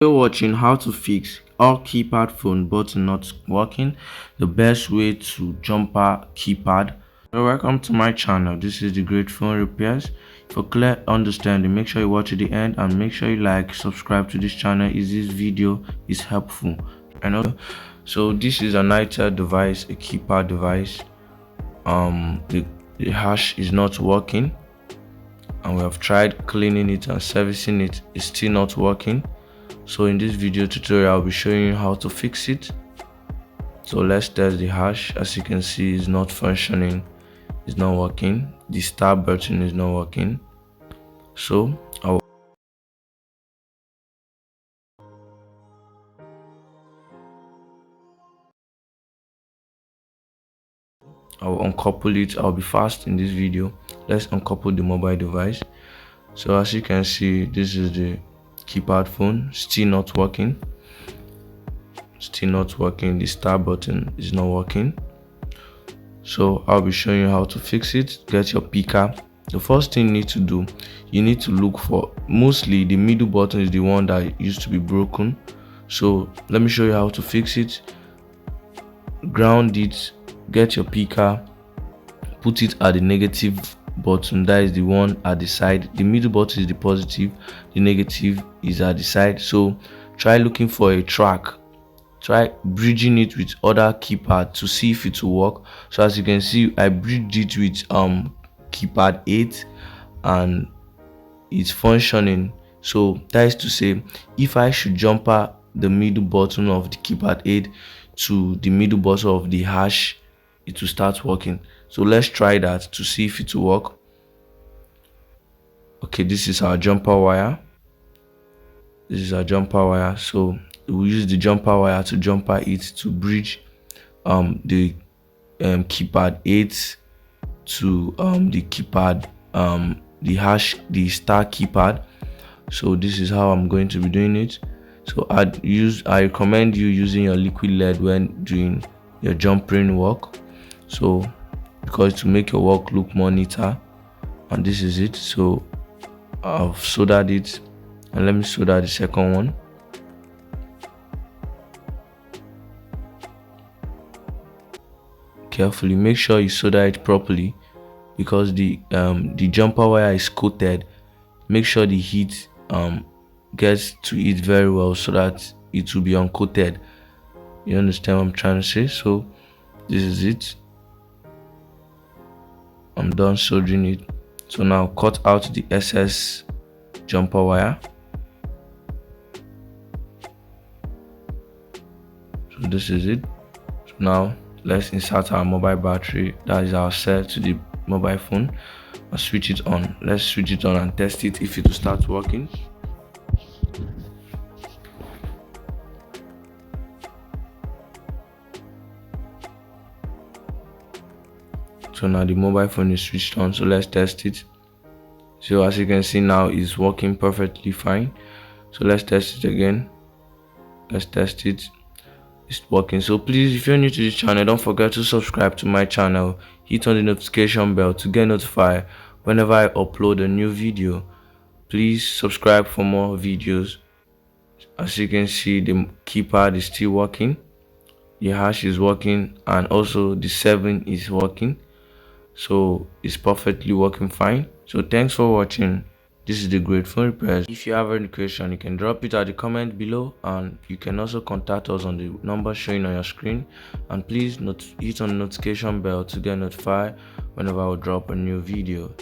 We're watching how to fix all keypad phone button not working, the best way to jumper keypad. Welcome to my channel. This is the Great Phone Repairs. For clear understanding, make sure you watch to the end and make sure you like, subscribe to this channel if this video is helpful. And also, so this is an itel device, a keypad device. The hash is not working, and we have tried cleaning it and servicing it. It's still not working. So in this video tutorial, I'll be showing you how to fix it. So let's test the hash. As you can see, it's not functioning, it's not working. The start button is not working. So I'll uncouple it. I'll be fast in this video. Let's uncouple the mobile device. So as you can see, this is the keypad phone, still not working. The start button is not working. So I'll be showing you how to fix it. Get your picker. The first thing you need to do, you need to look for, mostly the middle button is the one that used to be broken. So let me show you how to fix it. Ground it, get your picker, put it at the negative button, that is the one at the side. The middle button is the positive, the negative is at the side. So try looking for a track, try bridging it with other keypad to see if it will work. So as you can see, I bridged it with keypad 8 and it's functioning. So that is to say, if I should jumper the middle button of the keypad 8 to the middle button of the hash, it will start working. So let's try that to see if it will work. Okay, this is our jumper wire. So we'll use the jumper wire to jumper it to bridge the keypad 8 to the keypad the hash, the star keypad. So this is how I'm going to be doing it. So I recommend you using your liquid lead when doing your jumpering work, so because to make your work look more neater. And this is it. So I've soldered it, and let me solder the second one. Carefully, make sure you solder it properly, because the jumper wire is coated. Make sure the heat gets to it very well so that it will be uncoated. You understand what I'm trying to say? So this is it. I'm done soldering it. So now cut out the excess jumper wire. So this is it. So now let's insert our mobile battery, that is our cell, to the mobile phone and switch it on. Let's switch it on and test it if it will start working. So now the mobile phone is switched on, so let's test it. So as you can see now, it's working perfectly fine. So let's test it again. Let's test it. It's working. So please, if you're new to this channel, don't forget to subscribe to my channel. Hit on the notification bell to get notified whenever I upload a new video. Please subscribe for more videos. As you can see, the keypad is still working, the hash is working, and also the 7 is working. So it's perfectly working fine. So thanks for watching. This is the Great Phone Repairs. If you have any question, you can drop it at the comment below, and you can also contact us on the number showing on your screen. And please hit on the notification bell to get notified whenever I will drop a new video.